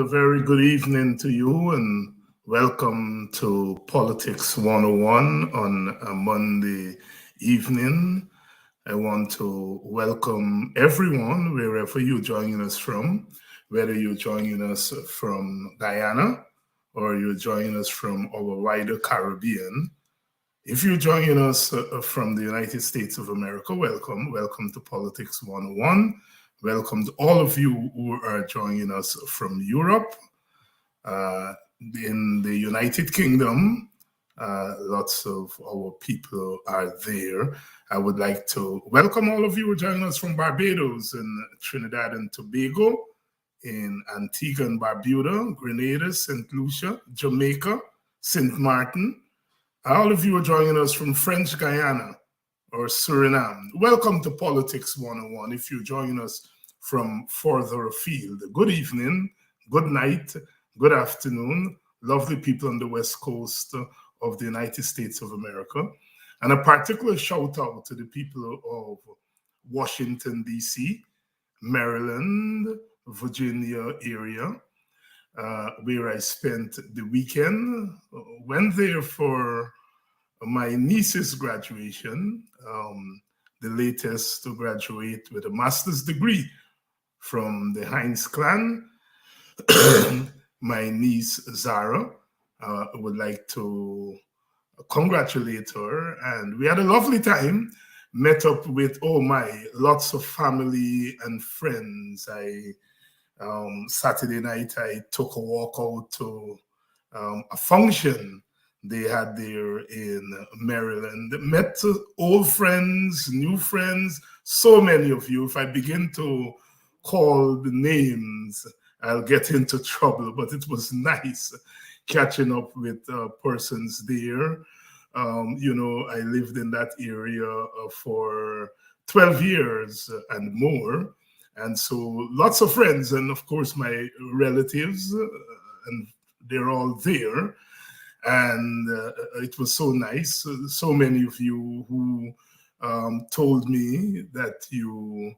a very good evening to you, and welcome to Politics 101 on a Monday evening. I want to welcome everyone wherever you're joining us from, whether you're joining us from Guyana or you're joining us from our wider Caribbean. If you're joining us from the United States of America, welcome. Welcome to Politics 101. Welcome to all of you who are joining us from Europe, in the United Kingdom. Lots of our people are there. I would like to welcome all of you who are joining us from Barbados and Trinidad and Tobago, in Antigua and Barbuda, Grenada, St. Lucia, Jamaica, St. Martin. All of you are joining us from French Guyana or Suriname. Welcome to Politics 101. If you're joining us from further afield, good evening, good night, good afternoon, lovely people on the West Coast of the United States of America. And a particular shout out to the people of Washington, D.C., Maryland, Virginia area, where I spent the weekend. Went there for my niece's graduation, the latest to graduate with a master's degree from the Hinds clan. My niece Zara, would like to congratulate her, and we had a lovely time. Met up with lots of family and friends. Saturday night I took a walk out to a function they had there in Maryland. Met old friends, new friends, so many of you. If I begin to call the names, I'll get into trouble, but it was nice catching up with persons there. I lived in that area for 12 years and more. And so lots of friends, and of course my relatives, and they're all there. And it was so nice. So many of you who told me that you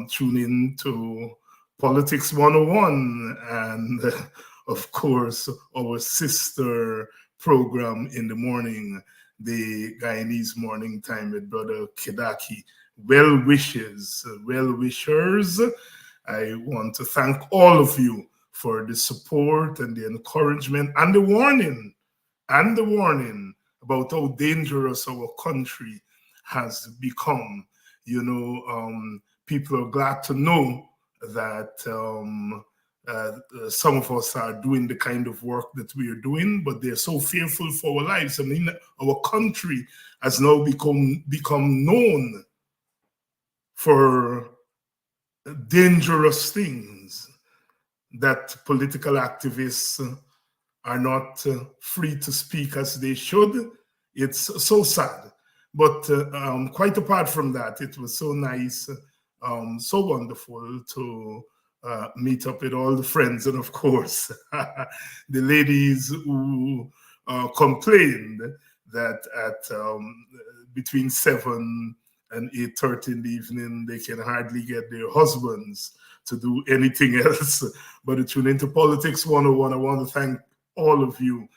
tune in to Politics 101, and of course our sister program in the morning, the Guyanese Morning Time with Brother Kedaki. Well wishers. I want to thank all of you for the support and the encouragement and the warning about how dangerous our country has become. People are glad to know that some of us are doing the kind of work that we are doing, but they're so fearful for our lives. I mean, our country has now become known for dangerous things that political activists are not free to speak as they should. It's so sad. But quite apart from that, it was so nice, so wonderful to meet up with all the friends, and of course, the ladies who complained that at between 7 and 8:30 in the evening, they can hardly get their husbands to do anything else but to tune into Politics 101. I want to thank all of you,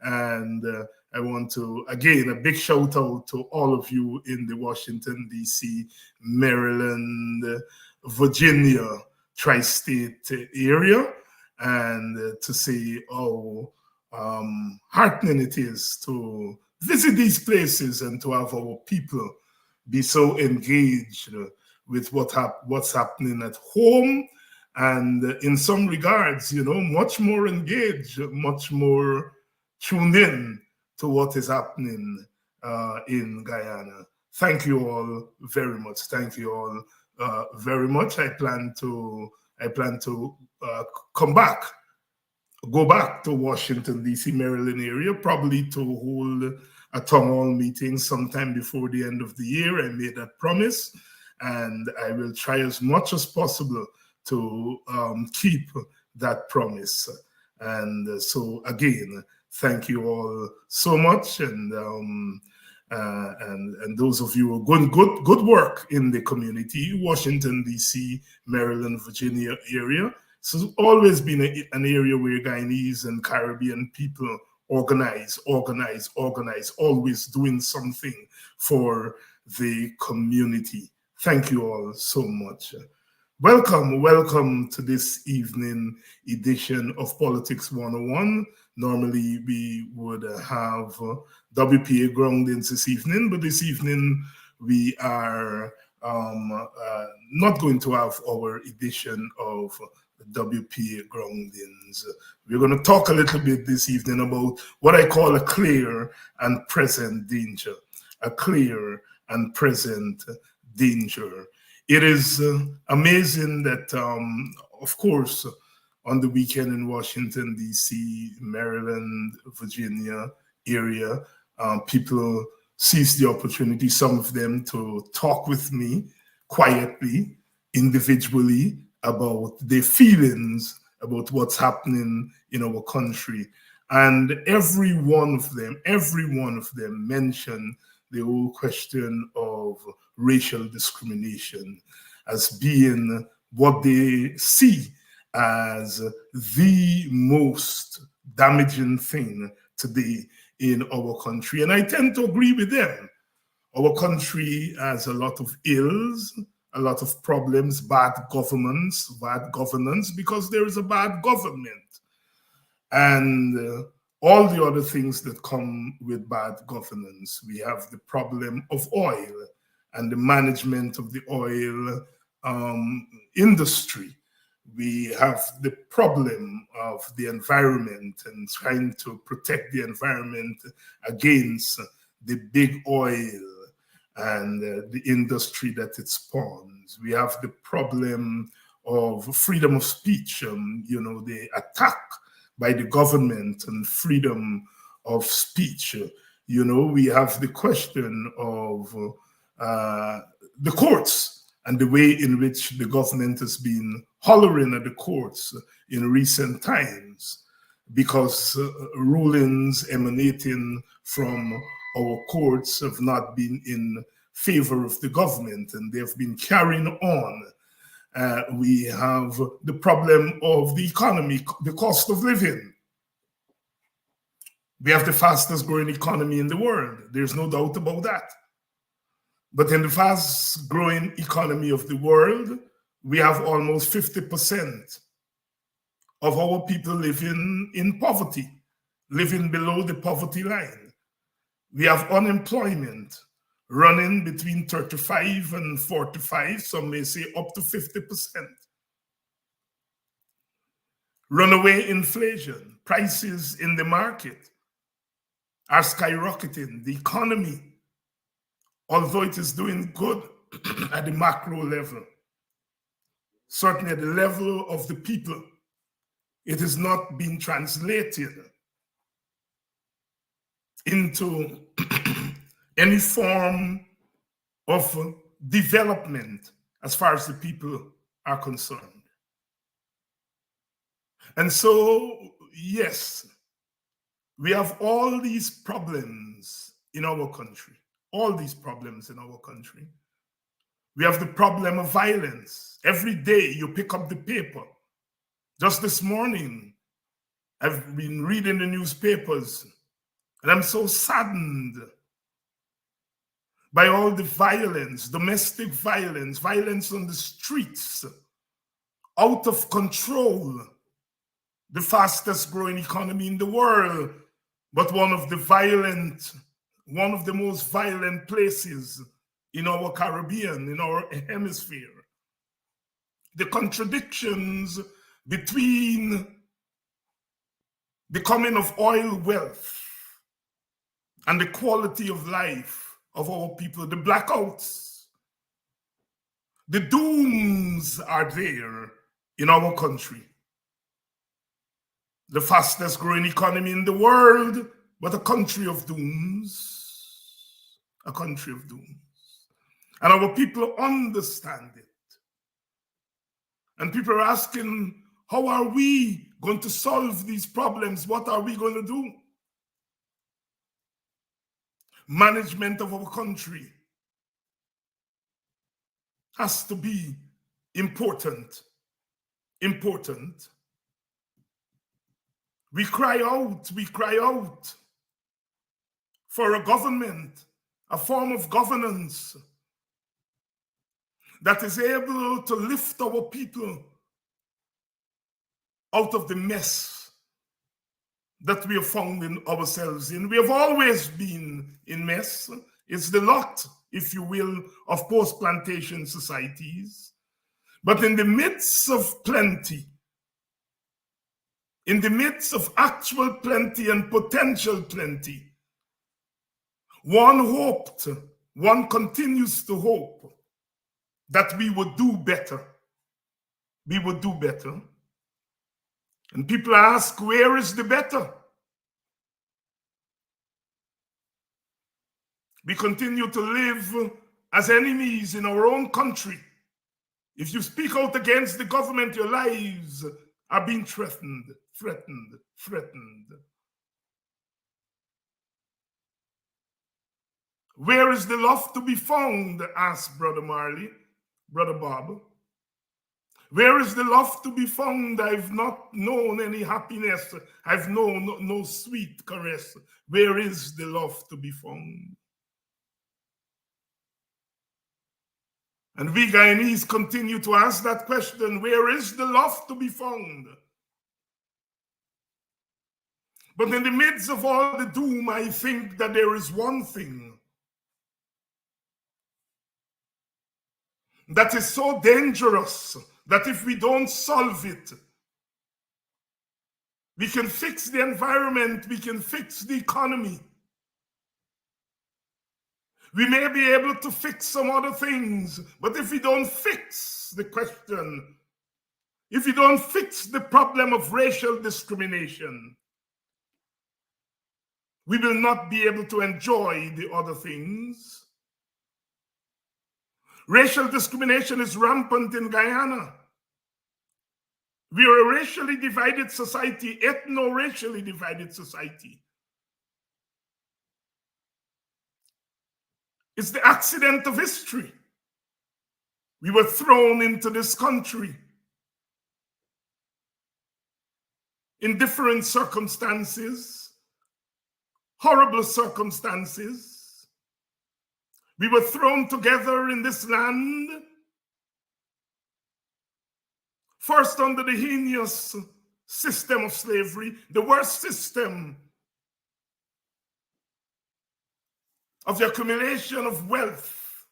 and I want to, again, a big shout out to all of you in the Washington, D.C., Maryland, Virginia, tri-state area, and to say how heartening it is to visit these places and to have our people be so engaged with what's happening at home, and in some regards, much more engaged, much more tuned in to what is happening in Guyana. Thank you all very much. Thank you all very much. I plan to go back to Washington, D.C., Maryland area, probably to hold a town hall meeting sometime before the end of the year. I made that promise, and I will try as much as possible to keep that promise. And so again, thank you all so much, and those of you who are doing good work in the community, Washington, D.C., Maryland, Virginia area. it's always been an area where Guyanese and Caribbean people organize, always doing something for the community. Thank you all so much. Welcome to this evening edition of Politics 101. Normally we would have WPA groundings this evening, but this evening we are not going to have our edition of WPA groundings. We're going to talk a little bit this evening about what I call a clear and present danger. A clear and present danger. It is amazing that, of course, on the weekend in Washington, D.C., Maryland, Virginia area, people seized the opportunity, some of them, to talk with me quietly, individually, about their feelings about what's happening in our country. And every one of them mentioned the whole question of racial discrimination as being what they see as the most damaging thing today in our country. And I tend to agree with them. Our country has a lot of ills, a lot of problems, bad governance, because there is a bad government. And all the other things that come with bad governance. We have the problem of oil and the management of the oil industry. We have the problem of the environment and trying to protect the environment against the big oil and the industry that it spawns. We have the problem of freedom of speech, the attack by the government and freedom of speech. We have the question of the courts and the way in which the government has been hollering at the courts in recent times because rulings emanating from our courts have not been in favor of the government and they've been carrying on. We have the problem of the economy, the cost of living. We have the fastest growing economy in the world. There's no doubt about that. But in the fast growing economy of the world, we have almost 50% of our people living in poverty, living below the poverty line. We have unemployment running between 35 and 45, some may say up to 50%. Runaway inflation, prices in the market are skyrocketing. The economy, although it is doing good at the macro level, certainly at the level of the people, it is not being translated into any form of development as far as the people are concerned. And so, yes, we have all these problems in our country, We have the problem of violence. Every day you pick up the paper. Just this morning, I've been reading the newspapers, and I'm so saddened by all the violence, domestic violence, violence on the streets, out of control. The fastest growing economy in the world, but one of the most violent places in our Caribbean, in our hemisphere. The contradictions between the coming of oil wealth and the quality of life of our people, the blackouts, the dooms are there in our country. The fastest growing economy in the world, but a country of dooms. A country of dooms. And our people understand it. And people are asking, how are we going to solve these problems? What are we going to do? Management of our country has to be important. important. We cry out for a government, a form of governance that is able to lift our people out of the mess that we have found in ourselves in. We have always been in mess. It's the lot, if you will, of post-plantation societies. But in the midst of plenty, in the midst of actual plenty and potential plenty, one hoped, one continues to hope that we would do better. We would do better. And people ask, where is the better? We continue to live as enemies in our own country. If you speak out against the government, your lives are being threatened. Where is the love to be found? Asked Brother Marley, Brother Bob. Where is the love to be found? I've not known any happiness. I've known no sweet caress. Where is the love to be found? And we Guyanese continue to ask that question, where is the love to be found? But in the midst of all the doom, I think that there is one thing that is so dangerous that if we don't solve it, we can fix the environment, we can fix the economy. We may be able to fix some other things, but if we don't fix the question, if we don't fix the problem of racial discrimination, we will not be able to enjoy the other things. Racial discrimination is rampant in Guyana. We are a racially divided society, ethno-racially divided society. It's the accident of history. We were thrown into this country in different circumstances, horrible circumstances. We were thrown together in this land, first under the heinous system of slavery, the worst system of the accumulation of wealth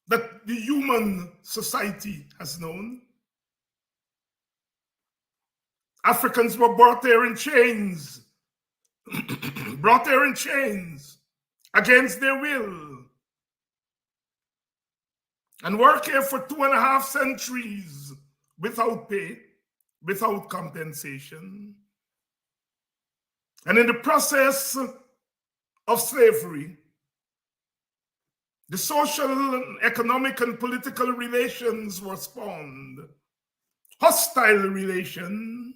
that the human society has known. Africans were brought there in chains, against their will, and work here for 2.5 centuries without pay, without compensation. And in the process of slavery, the social, economic, and political relations were spawned. Hostile relations.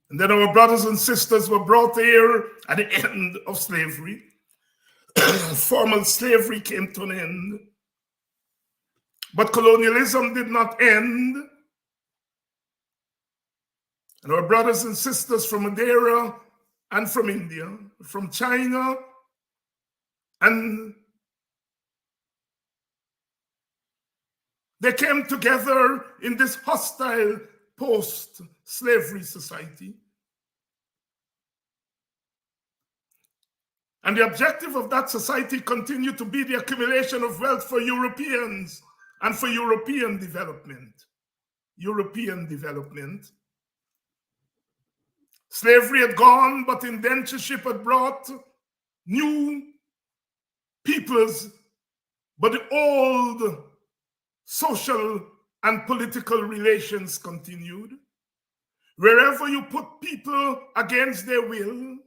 And then our brothers and sisters were brought here at the end of slavery. Formal slavery came to an end. But colonialism did not end. And our brothers and sisters from Madeira and from India, from China, and they came together in this hostile post-slavery society. And the objective of that society continued to be the accumulation of wealth for Europeans and for European development. Slavery had gone, but indentureship had brought new peoples, but the old social and political relations continued. Wherever you put people against their will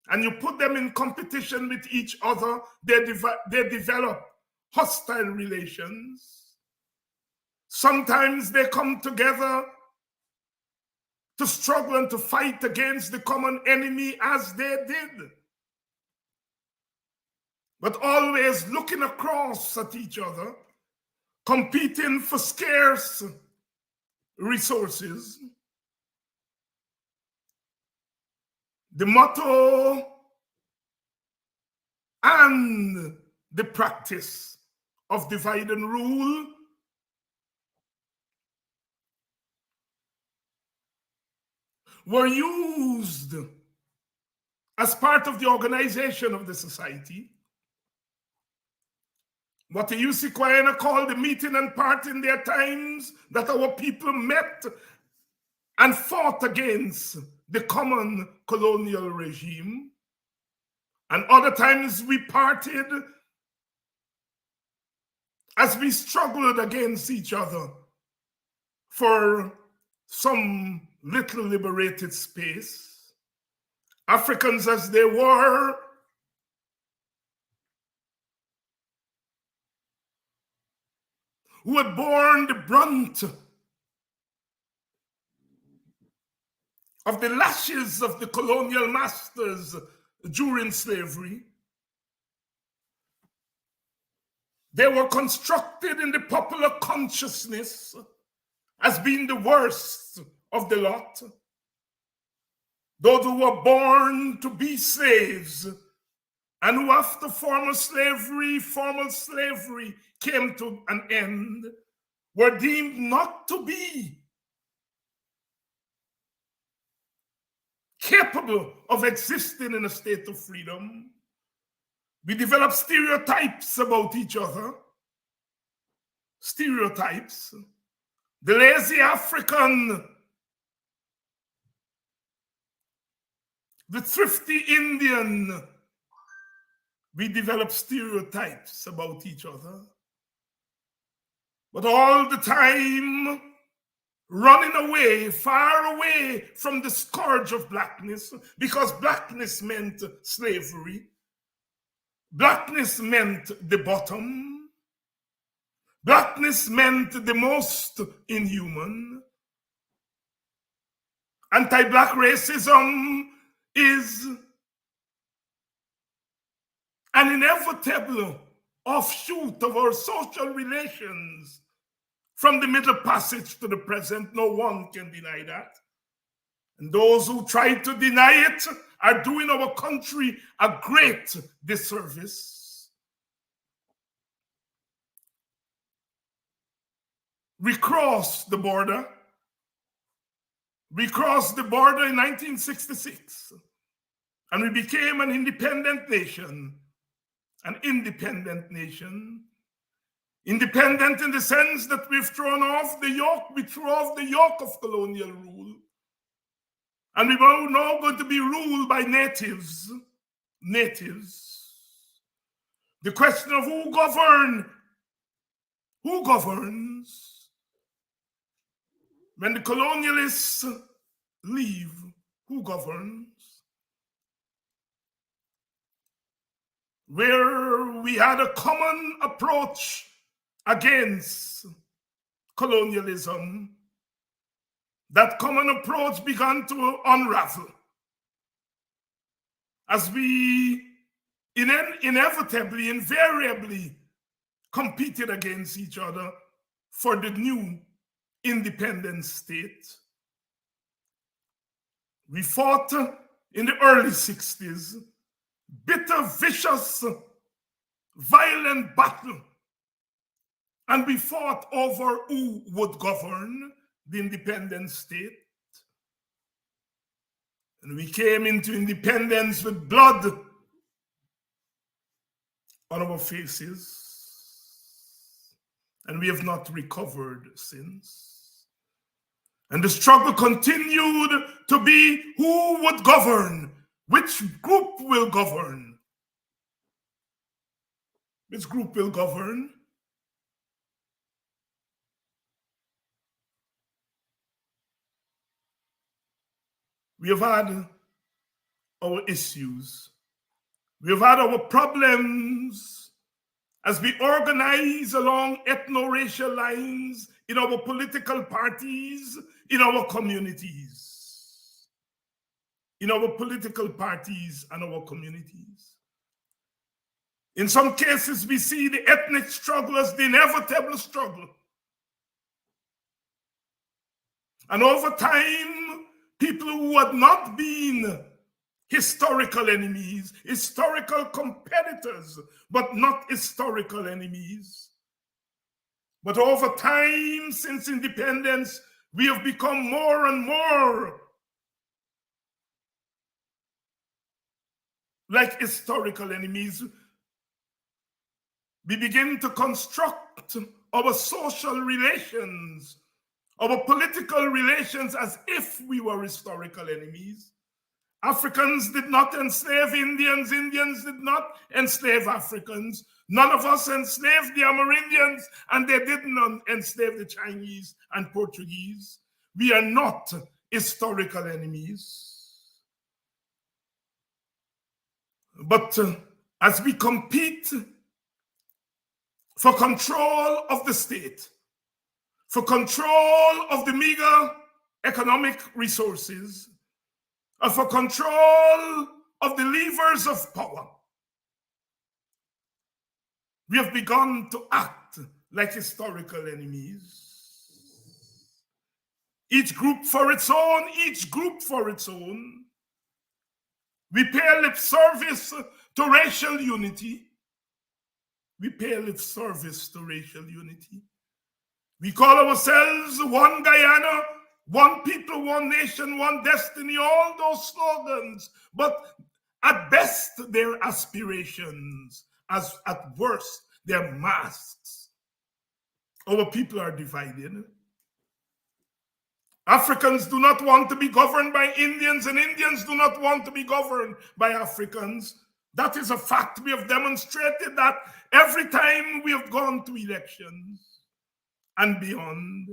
and you put them in competition with each other, they develop hostile relations. Sometimes they come together to struggle and to fight against the common enemy as they did. but always looking across at each other, competing for scarce resources. The motto and the practice of divide and rule were used as part of the organization of the society. What the UC Guyana called the meeting and parting their times that our people met and fought against the common colonial regime. And other times we parted as we struggled against each other for some little liberated space. Africans as they were, who had borne the brunt of the lashes of the colonial masters during slavery. They were constructed in the popular consciousness as being the worst of the lot. Those who were born to be slaves and who after formal slavery came to an end were deemed not to be capable of existing in a state of freedom. We develop stereotypes about each other. Stereotypes. The lazy African, the thrifty Indian. We develop stereotypes about each other. But all the time, running away, far away from the scourge of blackness, because blackness meant slavery. Blackness meant the bottom. Blackness meant the most inhuman. Anti-black racism is an inevitable offshoot of our social relations from the Middle Passage to the present. No one can deny that. And those who try to deny it are doing our country a great disservice. We crossed the border. We crossed the border in 1966, and we became an independent nation. An independent nation. Independent in the sense that we've thrown off the yoke, we threw off the yoke of colonial rule. And we are now going to be ruled by natives. Natives. The question of who governs? When the colonialists leave, who governs? Where we had a common approach against colonialism, that common approach began to unravel as we inevitably, invariably competed against each other for the new independent state. We fought in the early 60s, bitter, vicious, violent battle. And we fought over who would govern the independent state. And we came into independence with blood on our faces. And we have not recovered since. And the struggle continued to be who would govern, which group will govern. Which group will govern? We have had our issues. We have had our problems as we organize along ethno-racial lines in our political parties, in our communities. In our political parties and our communities. In some cases, we see the ethnic struggle as the inevitable struggle. And over time, people who had not been historical enemies, historical competitors, but not historical enemies. But over time, since independence, we have become more and more like historical enemies. We begin to construct our social relations, our political relations as if we were historical enemies. Africans did not enslave Indians. Indians did not enslave Africans. None of us enslaved the Amerindians, and they didn't enslave the Chinese and Portuguese. We are not historical enemies. But as we compete for control of the state, for control of the meager economic resources, for control of the levers of power, we have begun to act like historical enemies. Each group for its own, each group for its own. We pay lip service to racial unity. We pay lip service to racial unity. We call ourselves one Guyana, one people, one nation, one destiny, all those slogans. But at best, they're aspirations. As at worst, they're masks. Our people are divided. Africans do not want to be governed by Indians, and Indians do not want to be governed by Africans. That is a fact. We have demonstrated that every time we have gone to elections and beyond.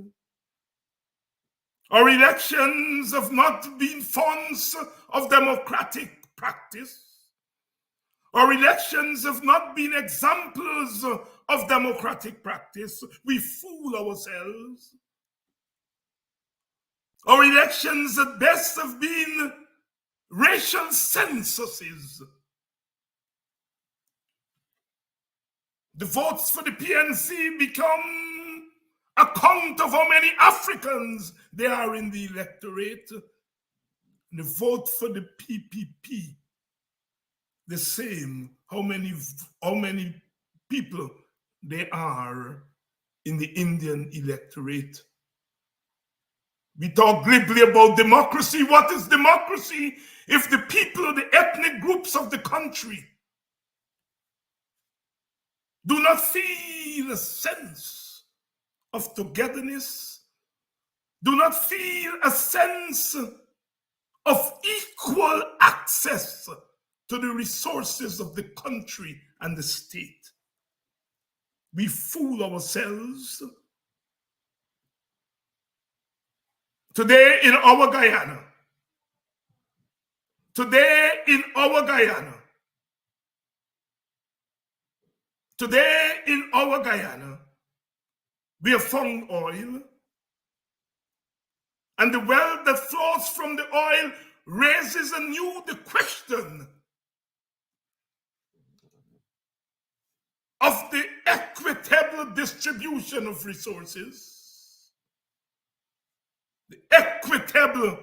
Our elections have not been fonts of democratic practice. Our elections have not been examples of democratic practice. We fool ourselves. Our elections at best have been racial censuses. The votes for the PNC become a count of how many Africans there are in the electorate. The vote for the PPP, the same, how many people there are in the Indian electorate. We talk glibly about democracy. What is democracy if the people, the ethnic groups of the country do not feel a sense of togetherness, do not feel a sense of equal access to the resources of the country and the state? We fool ourselves. Today in our Guyana, today in our Guyana, today in our Guyana, we have found oil, and the wealth that flows from the oil raises anew the question of the equitable distribution of resources. The equitable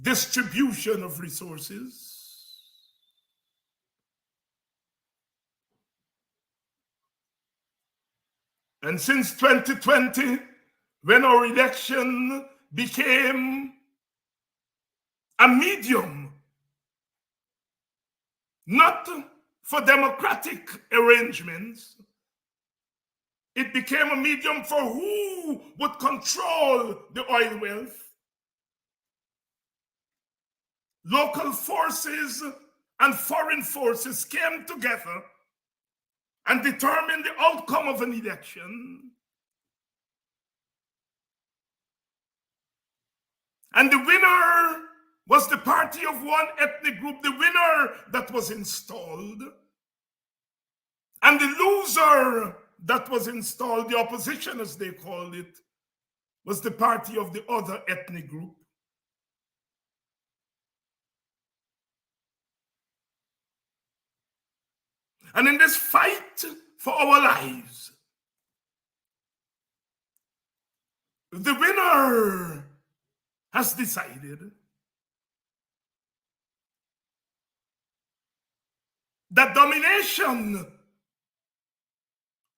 distribution of resources. And since 2020, when our election became a medium, not for democratic arrangements, it became a medium for who would control the oil wealth. Local forces and foreign forces came together and determined the outcome of an election. And the winner was the party of one ethnic group, the winner that was installed. And the loser that was installed, the opposition as they called it, was the party of the other ethnic group. And in this fight for our lives, the winner has decided that domination,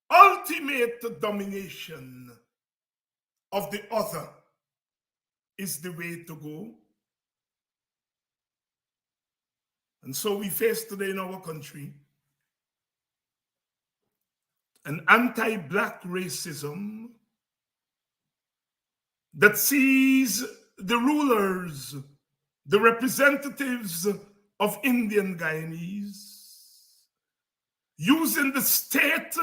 ultimate domination of the other, is the way to go. And so we face today in our country an anti-Black racism that sees the rulers, the representatives of Indian Guyanese, using the state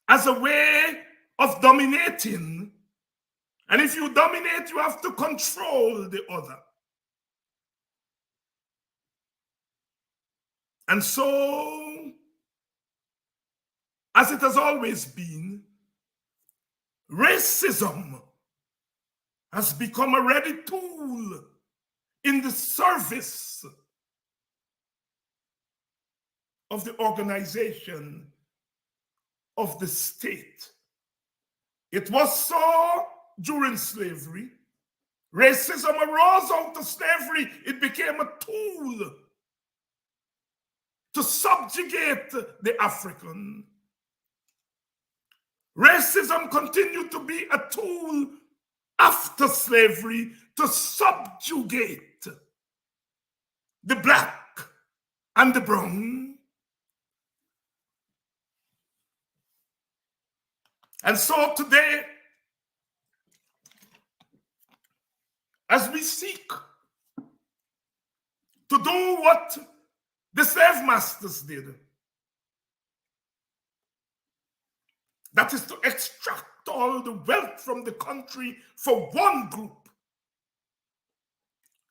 as a way of dominating. And if you dominate, you have to control the other. And so, as it has always been, racism has become a ready tool in the service of the organization of the state. It was so during slavery. Racism arose out of slavery. It became a tool to subjugate the African. Racism continued to be a tool after slavery to subjugate the Black and the brown. And so today, as we seek to do what the slave masters did, that is to extract all the wealth from the country for one group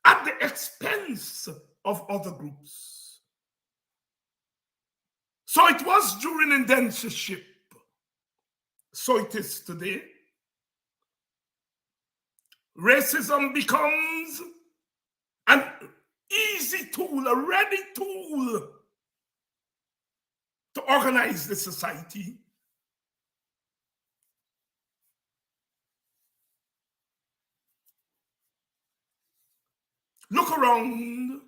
at the expense of other groups. So it was during indentureship. So it is today. Racism becomes an easy tool, a ready tool to organize the society. Look around.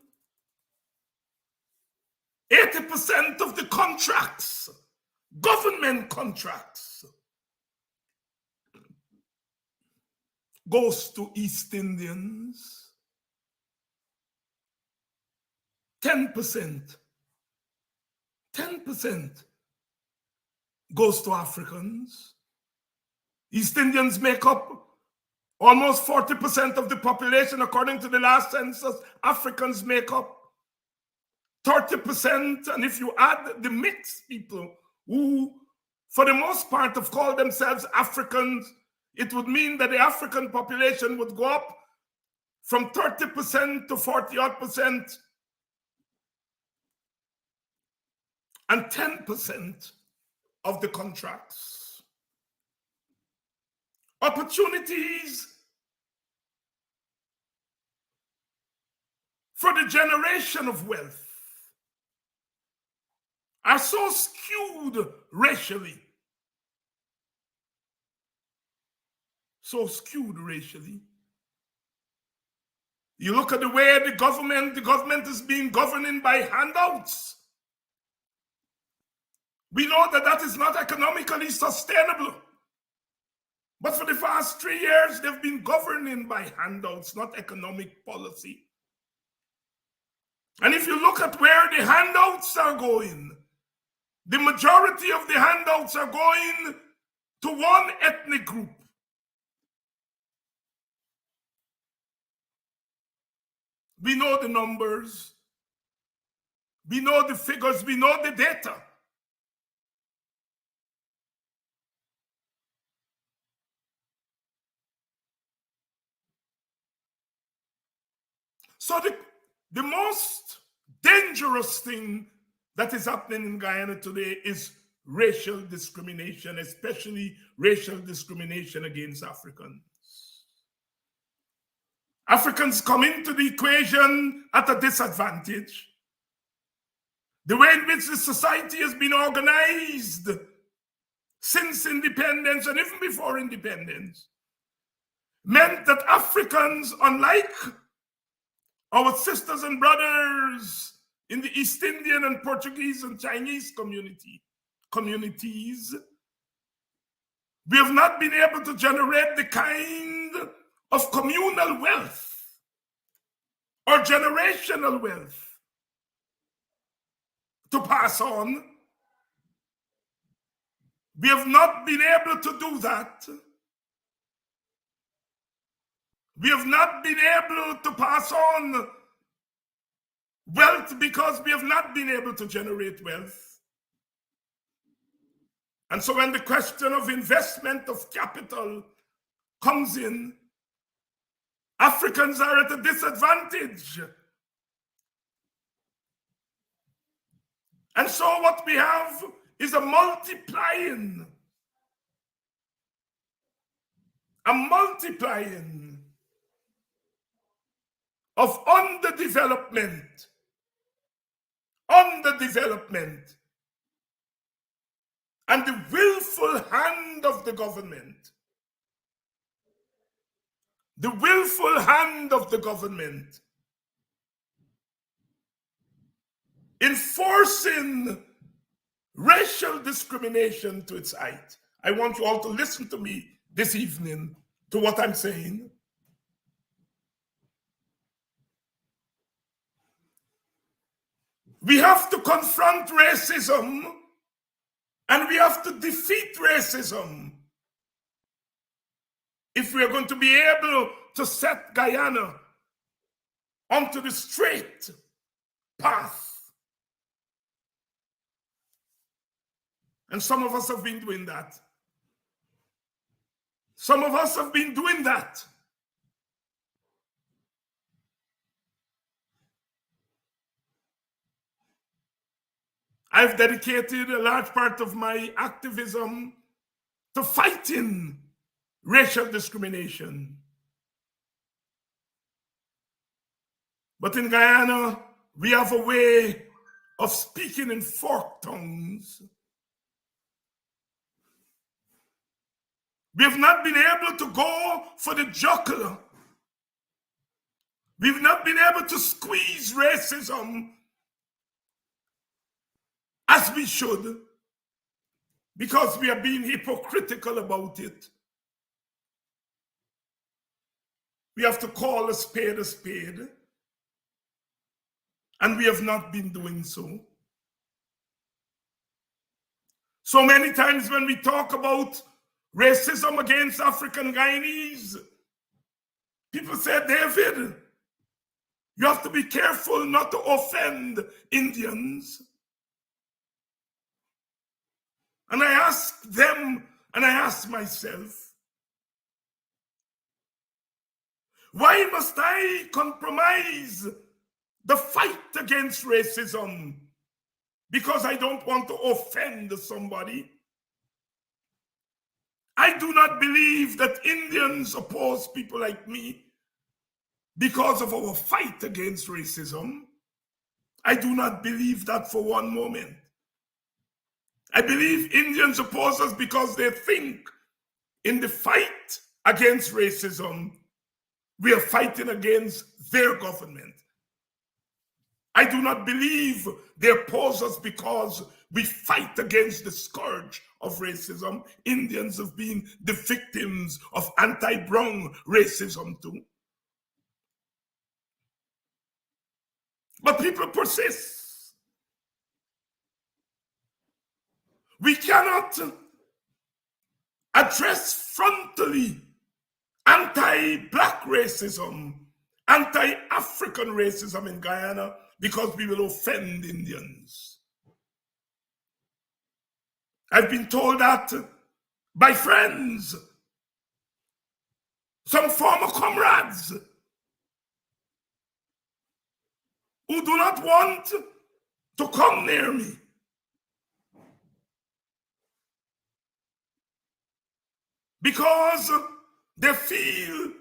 80% of the contracts, government contracts, goes to East Indians. 10% goes to Africans. East Indians make up almost 40% of the population, according to the last census. Africans make up 30%. And if you add the mixed people who, for the most part, have called themselves Africans, it would mean that the African population would go up from 30% to 40-odd%. And 10% of the contracts. Opportunities for the generation of wealth are so skewed racially. So skewed racially. You look at the way the government is being governed by handouts. We know that that is not economically sustainable. But for the past 3 years, they've been governing by handouts, not economic policy. And if you look at where the handouts are going, the majority of the handouts are going to one ethnic group. We know the numbers. We know the figures. We know the data. So the most dangerous thing that is happening in Guyana today is racial discrimination, especially racial discrimination against Africans. Africans come into the equation at a disadvantage. The way in which the society has been organized since independence and even before independence meant that Africans, unlike our sisters and brothers in the East Indian and Portuguese and Chinese communities, we have not been able to generate the kind of communal wealth or generational wealth to pass on. We have not been able to do that. We have not been able to pass on wealth because we have not been able to generate wealth. And so when the question of investment of capital comes in, Africans are at a disadvantage. And so what we have is a multiplying of underdevelopment, and the willful hand of the government. The willful hand of the government enforcing racial discrimination to its height. I want you all to listen to me this evening to what I'm saying. We have to confront racism and we have to defeat racism if we are going to be able to set Guyana onto the straight path. And some of us have been doing that. Some of us have been doing that. I've dedicated a large part of my activism to fighting racial discrimination. But in Guyana, we have a way of speaking in forked tongues. We have not been able to go for the jugular. We've not been able to squeeze racism as we should, because we are being hypocritical about it. We have to call a spade, and we have not been doing so. So many times when we talk about racism against African Guyanese, people say, David, you have to be careful not to offend Indians. And I ask them, and I ask myself, why must I compromise the fight against racism because I don't want to offend somebody? I do not believe that Indians oppose people like me because of our fight against racism. I do not believe that for one moment. I believe Indians oppose us because they think in the fight against racism, we are fighting against their government. I do not believe they oppose us because we fight against the scourge of racism. Indians have been the victims of anti-brown racism too. But people persist. We cannot address frontally anti-Black racism, anti-African racism in Guyana because we will offend Indians. I've been told that by friends, some former comrades who do not want to come near me. Because they feel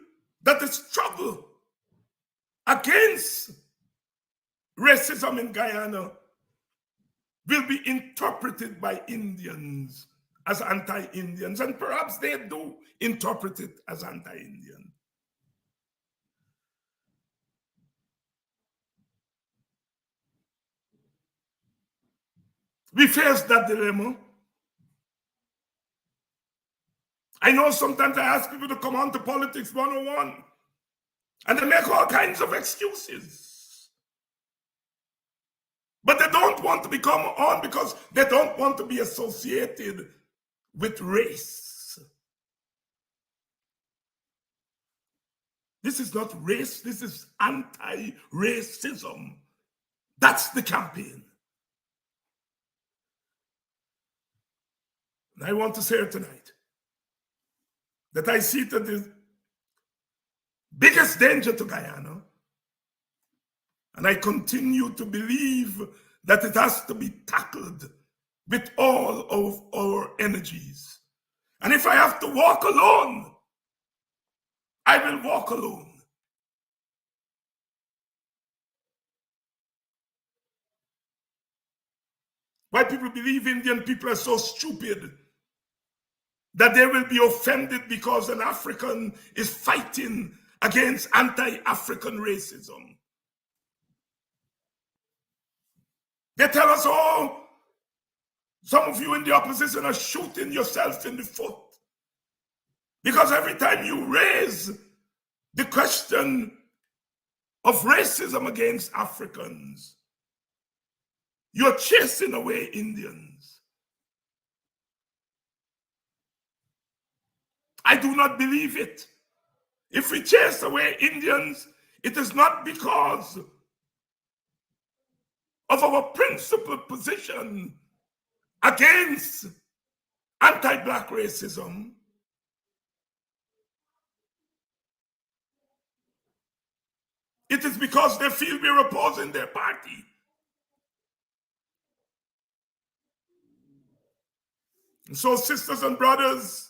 that the struggle against racism in Guyana will be interpreted by Indians as anti-Indians, and perhaps they do interpret it as anti-Indian. We face that dilemma. I know sometimes I ask people to come on to Politics 101, and they make all kinds of excuses. But they don't want to become on because they don't want to be associated with race. This is not race, this is anti-racism. That's the campaign. And I want to say it tonight, that I see that the biggest danger to Guyana, and I continue to believe that it has to be tackled with all of our energies. And if I have to walk alone, I will walk alone. Why people believe Indian people are so stupid that they will be offended because an African is fighting against anti-African racism. They tell us, oh, some of you in the opposition are shooting yourselves in the foot. Because every time you raise the question of racism against Africans, you're chasing away Indians. I do not believe it. If we chase away Indians, it is not because of our principled position against anti-Black racism. It is because they feel we're opposing their party. And so, sisters and brothers,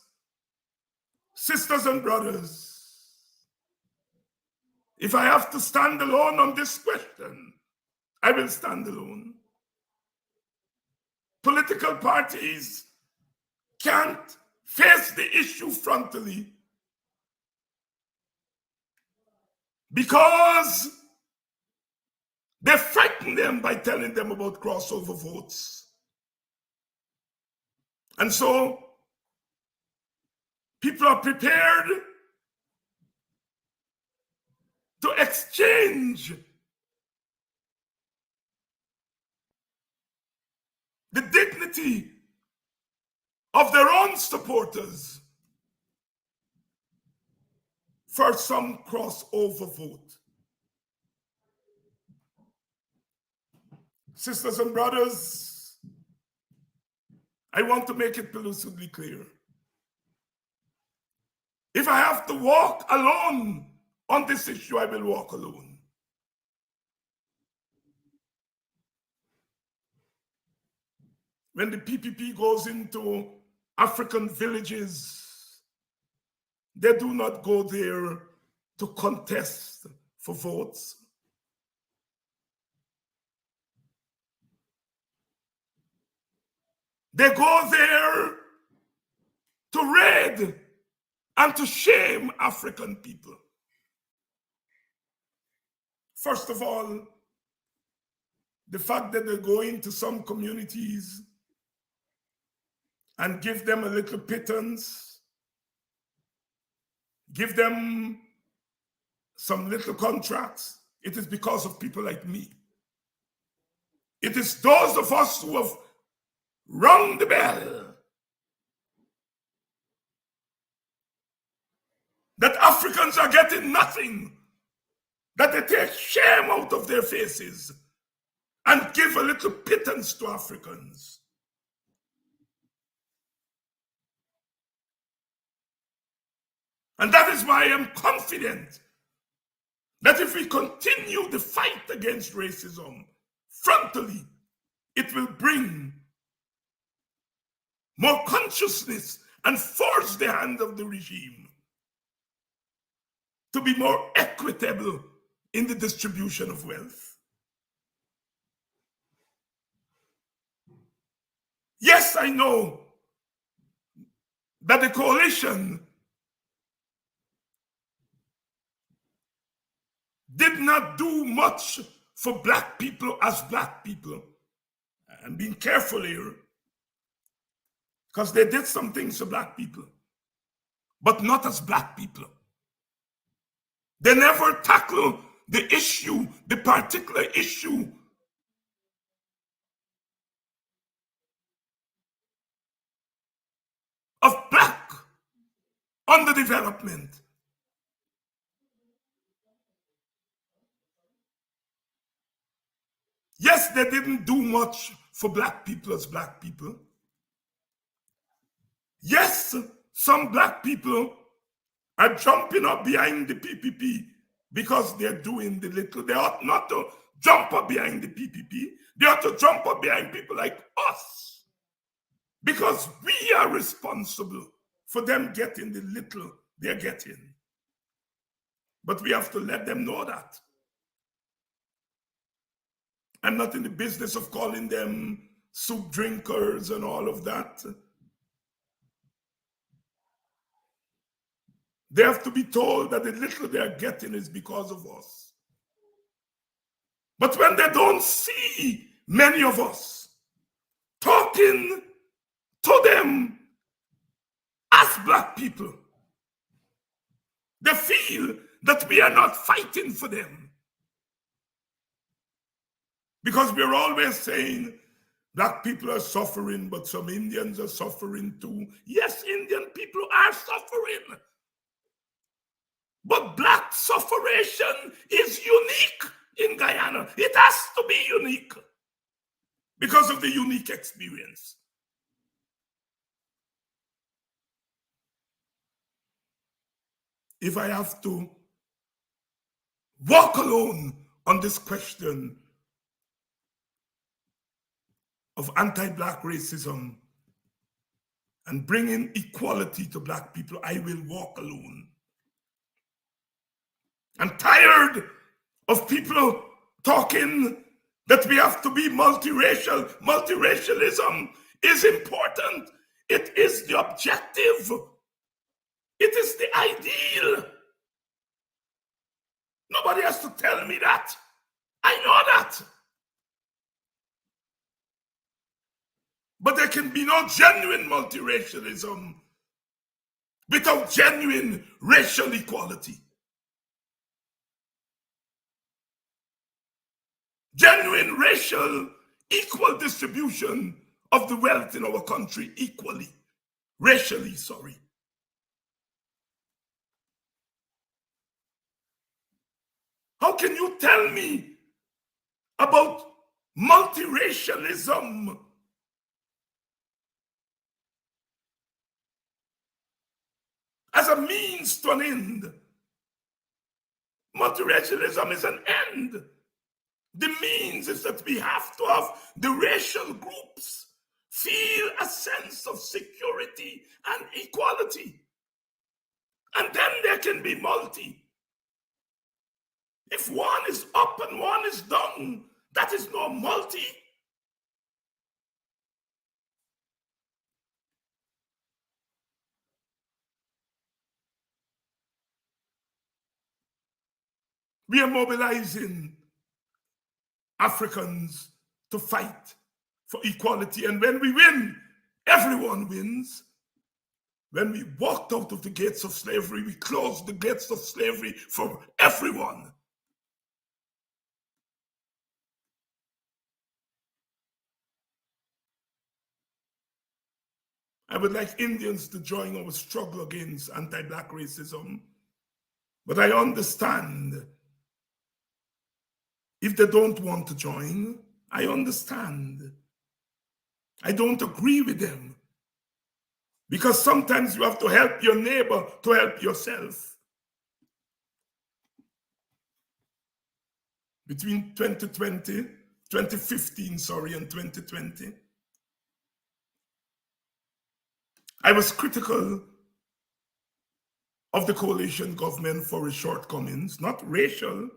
if I have to stand alone on this question, I will stand alone. Political parties can't face the issue frontally because they frighten them by telling them about crossover votes. And so people are prepared to exchange the dignity of their own supporters for some crossover vote. Sisters and brothers, I want to make it lucidly clear. If I have to walk alone on this issue, I will walk alone. When the PPP goes into African villages, they do not go there to contest for votes. They go there to raid and to shame African people. First of all, the fact that they go into some communities and give them a little pittance, give them some little contracts, it is because of people like me. It is those of us who have rung the bell that Africans are getting nothing, that they take shame out of their faces and give a little pittance to Africans. And that is why I am confident that if we continue the fight against racism frontally, it will bring more consciousness and force the hand of the regime to be more equitable in the distribution of wealth. Yes, I know that the coalition did not do much for Black people as Black people. I'm being careful here, because they did some things for Black people, but not as Black people. They never tackled the issue, the particular issue of Black underdevelopment. Yes, they didn't do much for Black people as Black people. Yes, some Black people are jumping up behind the PPP because they're doing the little. They ought not to jump up behind the PPP. They ought to jump up behind people like us, because we are responsible for them getting the little they're getting. But we have to let them know that. I'm not in the business of calling them soup drinkers and all of that. They have to be told that the little they're getting is because of us. But when they don't see many of us talking to them as Black people, they feel that we are not fighting for them. Because we're always saying Black people are suffering, but some Indians are suffering too. Yes, Indian people are suffering. But Black sufferation is unique in Guyana. It has to be unique because of the unique experience. If I have to walk alone on this question of anti-Black racism and bringing equality to Black people, I will walk alone. I'm tired of people talking that we have to be multiracial. Multiracialism is important. It is the objective. It is the ideal. Nobody has to tell me that. I know that. But there can be no genuine multiracialism without genuine racial equality. Genuine racial equal distribution of the wealth in our country equally, racially, sorry. How can you tell me about multiracialism as a means to an end? Multiracialism is an end. The means is that we have to have the racial groups feel a sense of security and equality. And then there can be multi. If one is up and one is down, that is no multi. We are mobilizing Africans to fight for equality. And when we win, everyone wins. When we walked out of the gates of slavery, we closed the gates of slavery for everyone. I would like Indians to join our struggle against anti-Black racism. But I understand if they don't want to join. I understand. I don't agree with them. Because sometimes you have to help your neighbor to help yourself. Between 2015, and 2020, I was critical of the coalition government for its shortcomings, not racial.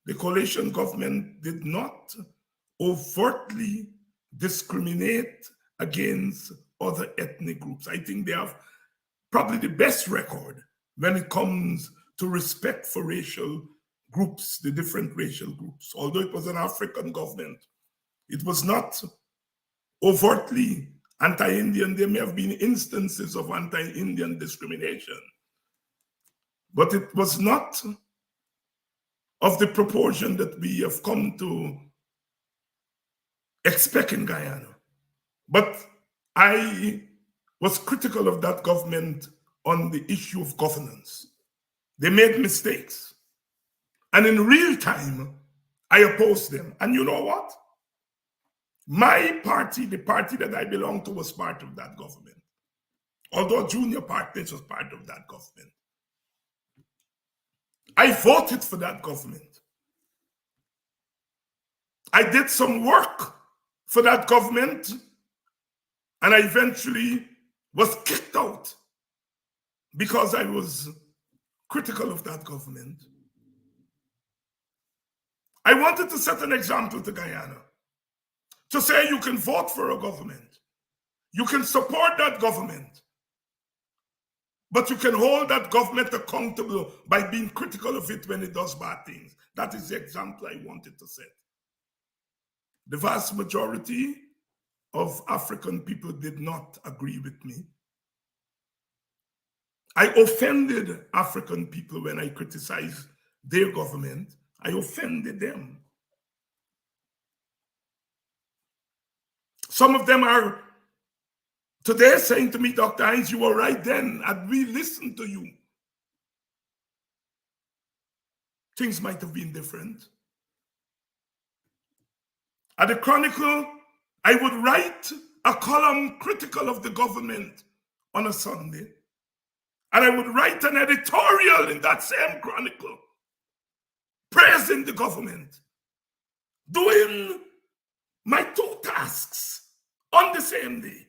The coalition government did not overtly discriminate against other ethnic groups. I think they have probably the best record when it comes to respect for racial groups, the different racial groups. Although it was an African government, it was not overtly anti-Indian. There may have been instances of anti-Indian discrimination, but it was not of the proportion that we have come to expect in Guyana. But I was critical of that government on the issue of governance. They made mistakes. And in real time, I opposed them. And you know what? My party, the party that I belong to, was part of that government. Although Junior Partners was part of that government. I voted for that government. I did some work for that government, and I eventually was kicked out because I was critical of that government. I wanted to set an example to Guyana, to say you can vote for a government, you can support that government, but you can hold that government accountable by being critical of it when it does bad things. That is the example I wanted to set. The vast majority of African people did not agree with me. I offended African people when I criticized their government. I offended them. Some of them are today saying to me, Dr. Hines, you were right then, and we listened to you. Things might have been different. At the Chronicle, I would write a column critical of the government on a Sunday, and I would write an editorial in that same Chronicle praising the government, doing my two tasks on the same day.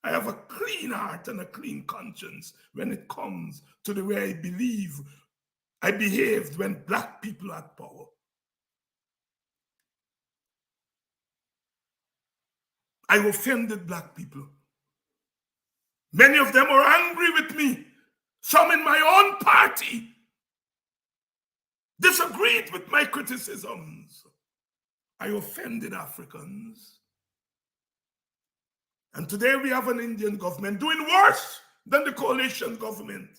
I have a clean heart and a clean conscience when it comes to the way I believe I behaved when Black people had power. I offended Black people. Many of them were angry with me. Some in my own party disagreed with my criticisms. I offended Africans. And today we have an Indian government doing worse than the coalition government.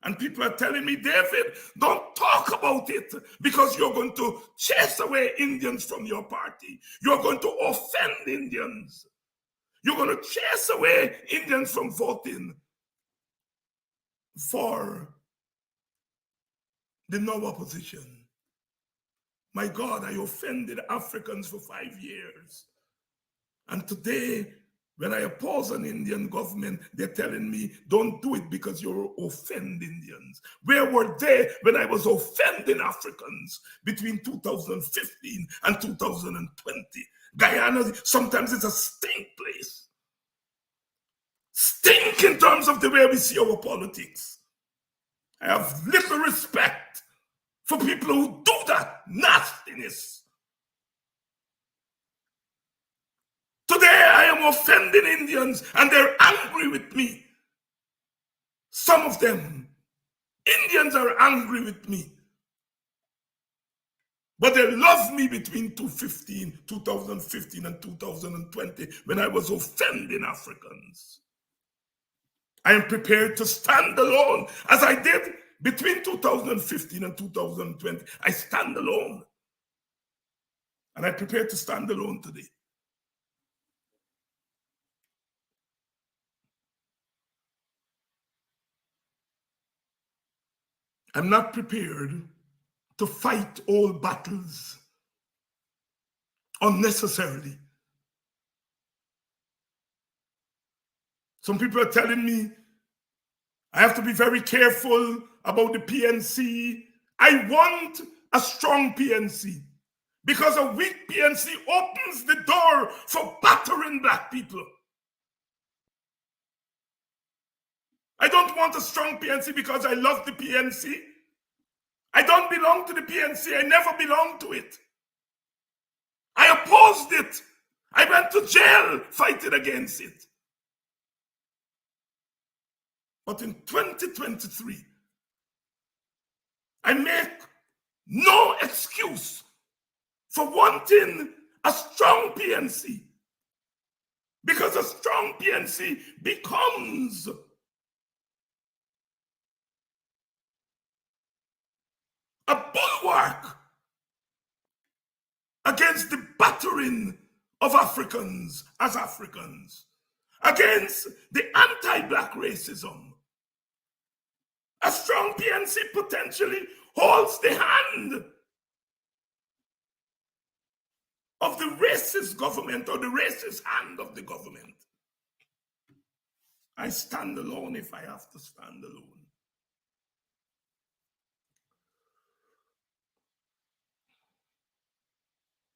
And people are telling me, David, don't talk about it because you're going to chase away Indians from your party. You're going to offend Indians. You're going to chase away Indians from voting for the no opposition. My God, I offended Africans for 5 years. And today, when I oppose an Indian government, they're telling me, don't do it because you're offending Indians. Where were they when I was offending Africans between 2015 and 2020? Guyana, sometimes it's a stink place. Stink in terms of the way we see our politics. I have little respect for people who do that nastiness. Today I am offending Indians and they're angry with me. Some of them, Indians are angry with me. But they love me between 2015 and 2020 when I was offending Africans. I am prepared to stand alone as I did between 2015 and 2020. I stand alone. And I'm prepared to stand alone today. I'm not prepared to fight all battles unnecessarily. Some people are telling me I have to be very careful about the PNC. I want a strong PNC because a weak PNC opens the door for battering Black people. I don't want a strong PNC because I love the PNC. I don't belong to the PNC. I never belonged to it. I opposed it I went to jail fighting against it. But in 2023, I make no excuse for wanting a strong PNC, because a strong PNC becomes a bulwark against the battering of Africans as Africans, against the anti-Black racism. A strong PNC potentially holds the hand of the racist government, or the racist hand of the government. I stand alone if I have to stand alone.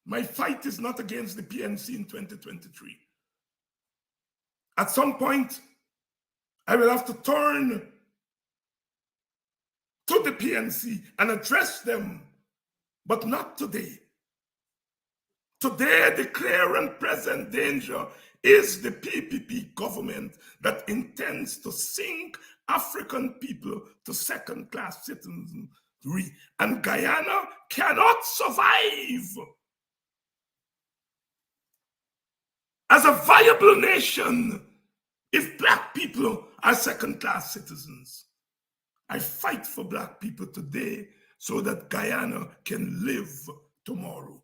My fight is not against the PNC in 2023. At some point, I will have to turn to the PNC and address them, but not today. Today, the clear and present danger is the PPP government that intends to sink African people to second-class citizenry, and Guyana cannot survive as a viable nation if Black people are second-class citizens. I fight for Black people today so that Guyana can live tomorrow.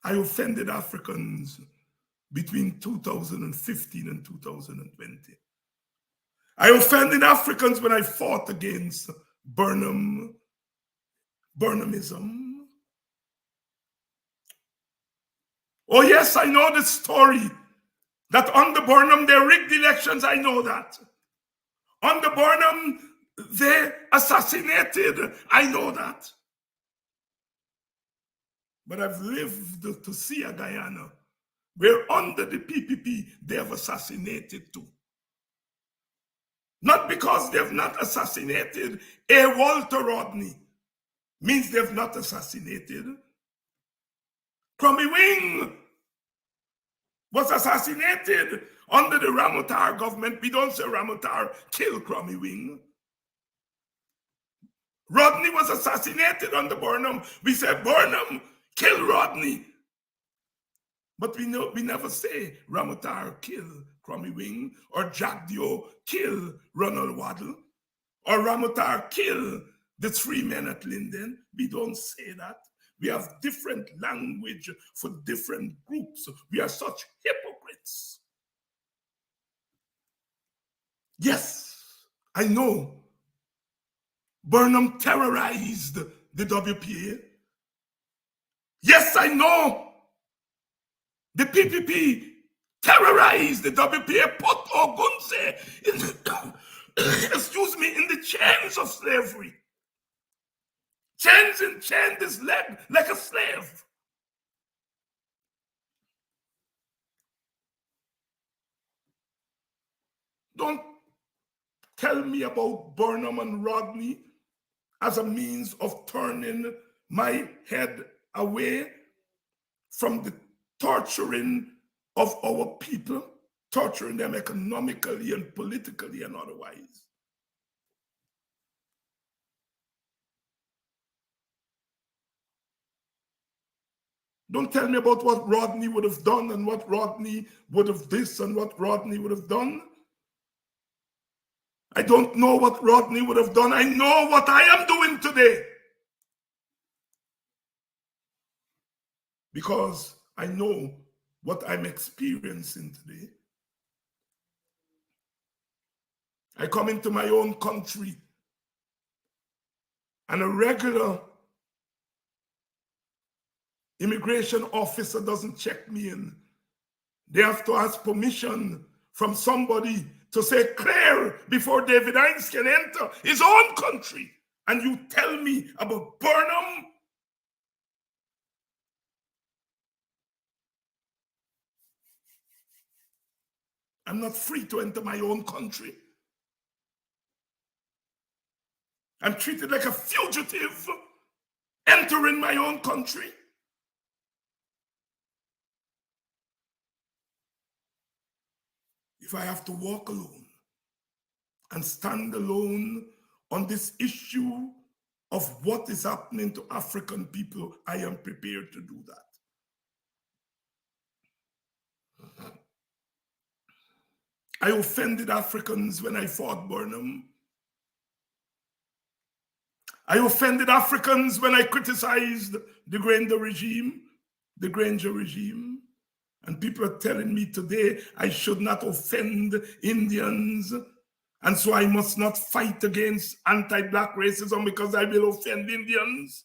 I offended Africans between 2015 and 2020. I offended Africans when I fought against Burnhamism. Oh yes, I know the story that under Burnham they rigged elections. I know that. Under Burnham they assassinated. I know that. But I've lived to see a Guyana where under the PPP they have assassinated too. Not because they've not assassinated a Walter Rodney means they've not assassinated. Crummy Wing was assassinated under the Ramotar government. We don't say Ramotar killed Crummy Wing. Rodney was assassinated under Burnham. We say Burnham kill Rodney. But we never say Ramotar kill Crummy Wing, or Jack Dio kill Ronald Waddle, or Ramotar kill the 3 men at Linden. We don't say that. We have different language for different groups. We are such hypocrites. Yes, I know Burnham terrorized the WPA. Yes, I know the PPP terrorized the WPA, put Ogunse in the chains of slavery. Chained his leg like a slave. Don't tell me about Burnham and Rodney as a means of turning my head away from the torturing of our people, torturing them economically and politically and otherwise. Don't tell me about what Rodney would have done and what Rodney would have this and what Rodney would have done. I don't know what Rodney would have done. I know what I am doing today. Because I know what I'm experiencing today. I come into my own country and a regular immigration officer doesn't check me in. They have to ask permission from somebody to say clear before David Hinds can enter his own country. And you tell me about Burnham? I'm not free to enter my own country. I'm treated like a fugitive. entering my own country. If I have to walk alone and stand alone on this issue of what is happening to African people, I am prepared to do that. I offended Africans when I fought Burnham. I offended Africans when I criticized the Granger regime. And people are telling me today I should not offend Indians. And so I must not fight against anti-Black racism because I will offend Indians.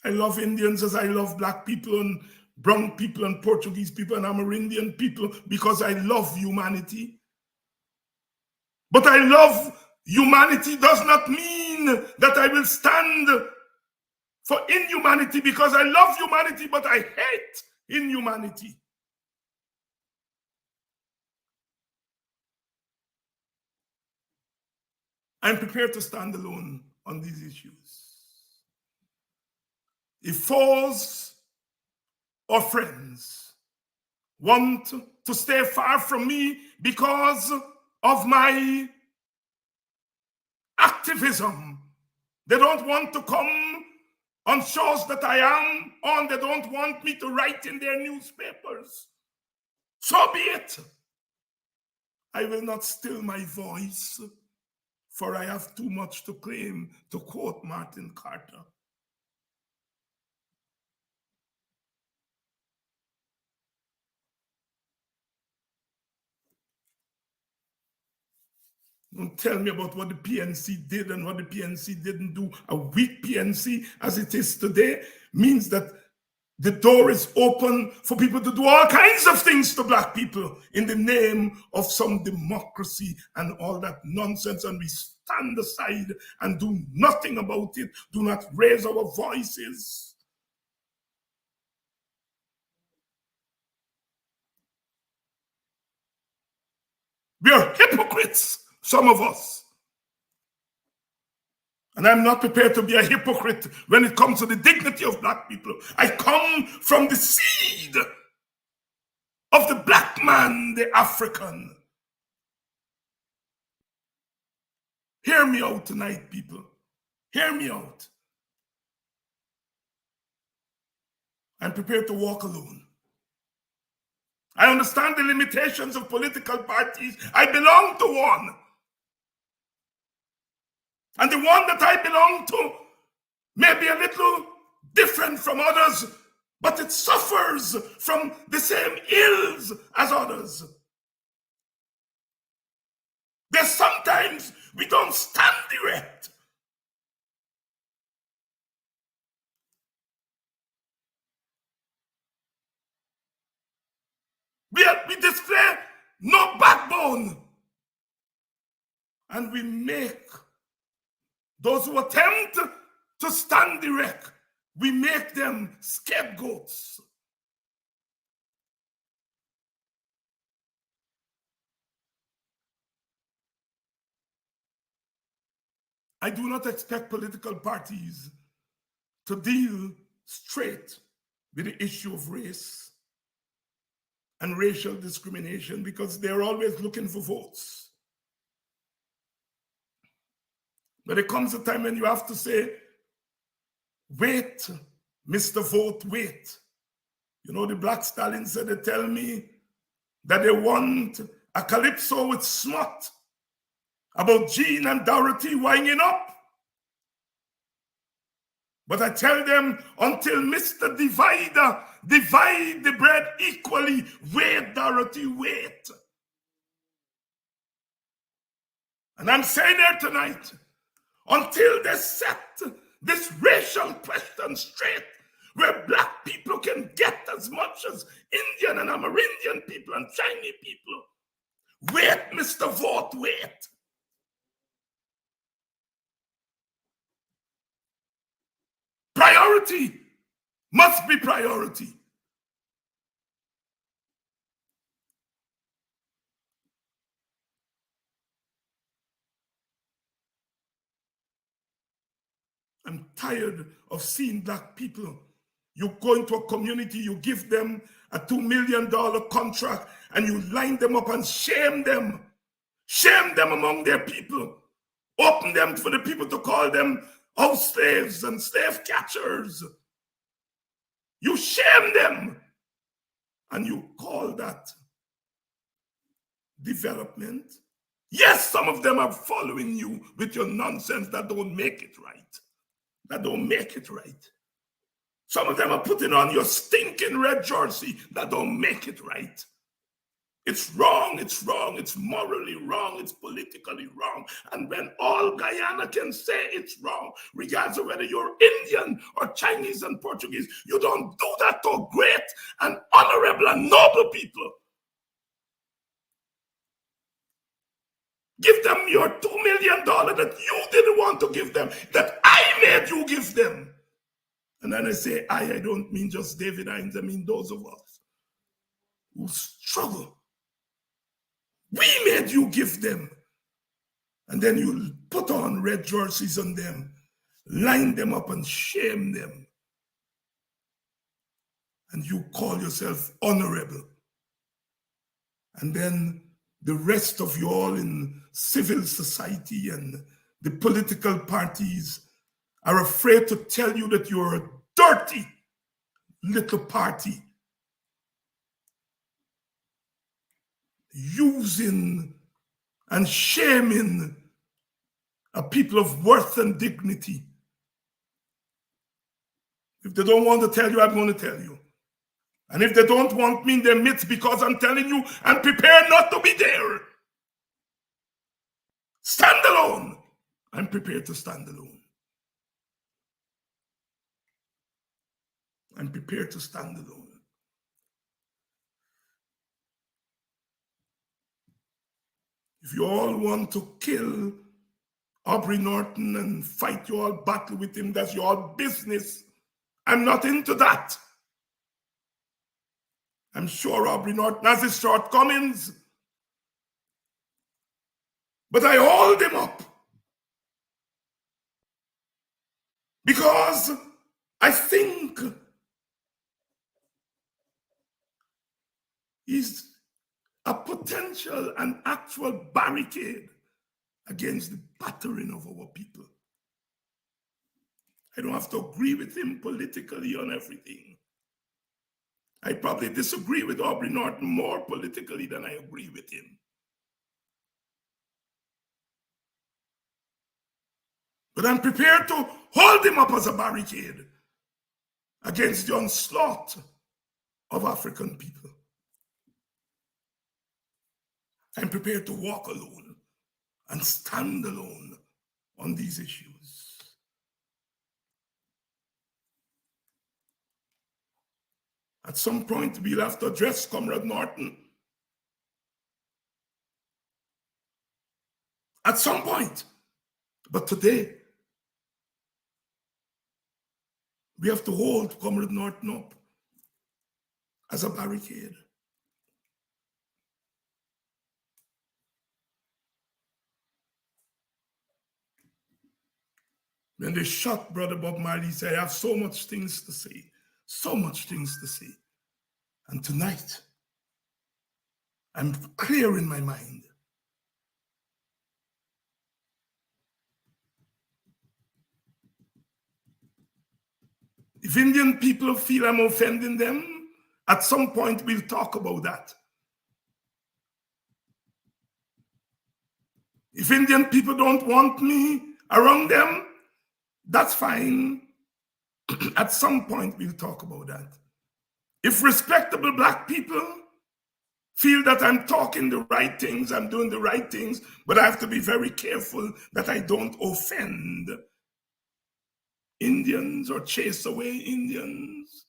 I love Indians as I love Black people and brown people and Portuguese people and Amerindian people because I love humanity. But I love humanity does not mean that I will stand for inhumanity because I love humanity, but I hate inhumanity. I'm prepared to stand alone on these issues. If foes or friends want to stay far from me because of my activism, they don't want to come on shows that I am on, they don't want me to write in their newspapers, so be it. I will not still my voice, for I have too much to claim, to quote Martin Carter. Don't tell me about what the PNC did and what the PNC didn't do. A weak PNC as it is today means that the door is open for people to do all kinds of things to Black people in the name of some democracy and all that nonsense. And we stand aside and do nothing about it. Do not raise our voices. We are hypocrites, some of us. And I'm not prepared to be a hypocrite when it comes to the dignity of Black people. I come from the seed of the Black man, the African. Hear me out tonight, people. Hear me out. I'm prepared to walk alone. I understand the limitations of political parties. I belong to one. And the one that I belong to may be a little different from others, but it suffers from the same ills as others. There's sometimes we don't stand erect. We display no backbone. And we make those who attempt to stand erect, we make them scapegoats. I do not expect political parties to deal straight with the issue of race and racial discrimination because they're always looking for votes. But there comes a time when you have to say, wait, Mr. Vote, wait. You know, the Black Stallions said, they tell me that they want a calypso with smut about Jean and Dorothy winding up. But I tell them, until Mr. Divider divide the bread equally, wait, Dorothy, wait. And I'm saying here tonight, until they set this racial question straight, where Black people can get as much as Indian and Amerindian people and Chinese people, wait, Mr. Vote, wait. Priority must be priority. I'm tired of seeing black people. You go into a community, you give them a $2 million contract, and you line them up and shame them. Shame them among their people. Open them for the people to call them house slaves and slave catchers. You shame them. And you call that development. Yes, some of them are following you with your nonsense that don't make it right. That don't make it right. Some of them are putting on your stinking red jersey that don't make it right. It's wrong, it's wrong, it's morally wrong, it's politically wrong. And when all Guyana can say it's wrong, regardless of whether you're Indian or Chinese and Portuguese, you don't do that to great and honorable and noble people. Give them your $2 million that you didn't want to give them, that I made you give them. And then I say I don't mean just David Hinds, I mean those of us who struggle. We made you give them. And then you put on red jerseys on them, line them up and shame them. And you call yourself honorable. And then the rest of you all in civil society and the political parties are afraid to tell you that you're a dirty little party, using and shaming a people of worth and dignity. If they don't want to tell you, I'm going to tell you. And if they don't want me in their midst because I'm telling you, I'm prepared not to be there. Stand alone. I'm prepared to stand alone. I'm prepared to stand alone. If you all want to kill Aubrey Norton and fight your battle with him, that's your business. I'm not into that. I'm sure Aubrey Norton has his shortcomings, but I hold him up because I think he's a potential and actual barricade against the battering of our people. I don't have to agree with him politically on everything. I probably disagree with Aubrey Norton more politically than I agree with him. But I'm prepared to hold him up as a barricade against the onslaught of African people. I'm prepared to walk alone and stand alone on these issues. At some point, we'll have to address Comrade Norton. At some point. But today, we have to hold Comrade Norton up as a barricade. When they shot Brother Bob Marley, he said, I have so much things to say. So much things to say. And tonight, I'm clear in my mind. If Indian people feel I'm offending them, at some point we'll talk about that. If Indian people don't want me around them, that's fine. At some point we'll talk about that. If respectable Black people feel that I'm talking the right things, I'm doing the right things, but I have to be very careful that I don't offend Indians or chase away Indians,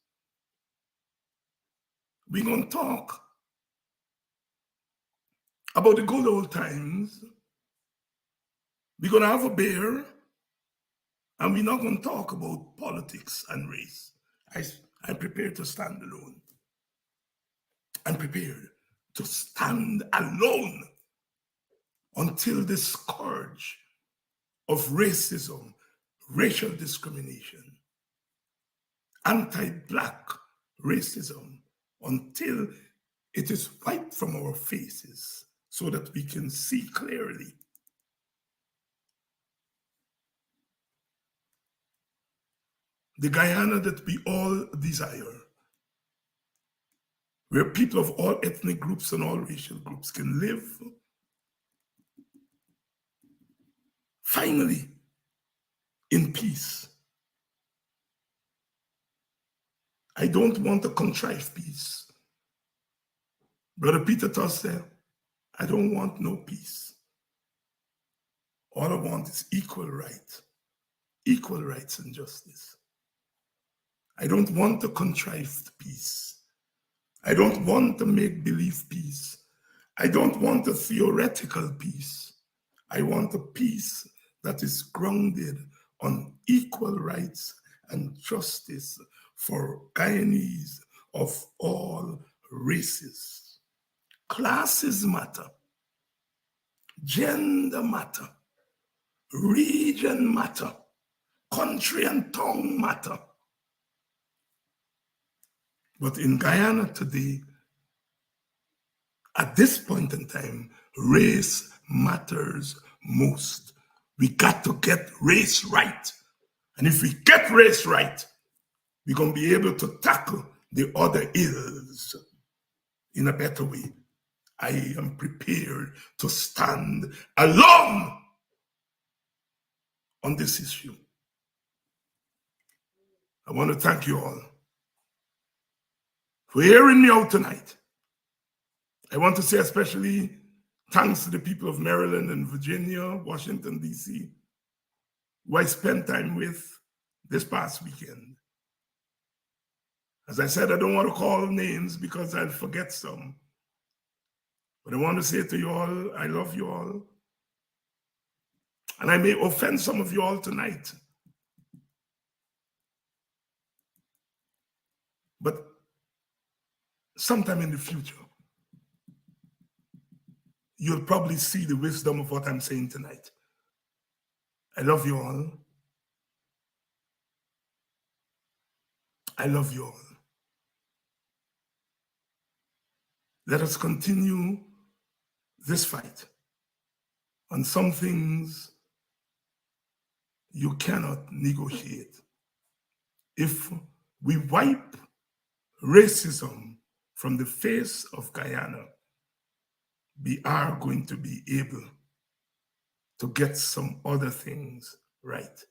we're going to talk about the good old times. We're going to have a beer, and we're not going to talk about politics and race. I'm prepared to stand alone. I'm prepared to stand alone until the scourge of racism, racial discrimination, anti-Black racism, until it is wiped from our faces so that we can see clearly. The Guyana that we all desire, where people of all ethnic groups and all racial groups can live, finally, in peace. I don't want a contrived peace. Brother Peter Tosh said, I don't want no peace. All I want is equal rights and justice. I don't want a contrived peace. I don't want a make-believe peace. I don't want a theoretical peace. I want a peace that is grounded on equal rights and justice for Guyanese of all races. Classes matter. Gender matter. Region matter. Country and tongue matter. But in Guyana today, at this point in time, race matters most. We got to get race right. And if we get race right, we're going to be able to tackle the other ills in a better way. I am prepared to stand alone on this issue. I want to thank you all for hearing me out tonight. I want to say especially thanks to the people of Maryland and Virginia, Washington, D.C., who I spent time with this past weekend. As I said, I don't want to call names because I'll forget some. But I want to say to you all, I love you all. And I may offend some of you all tonight. But sometime in the future, you'll probably see the wisdom of what I'm saying tonight. I love you all. I love you all. Let us continue this fight. On some things you cannot negotiate. If we wipe racism from the face of Guyana, we are going to be able to get some other things right.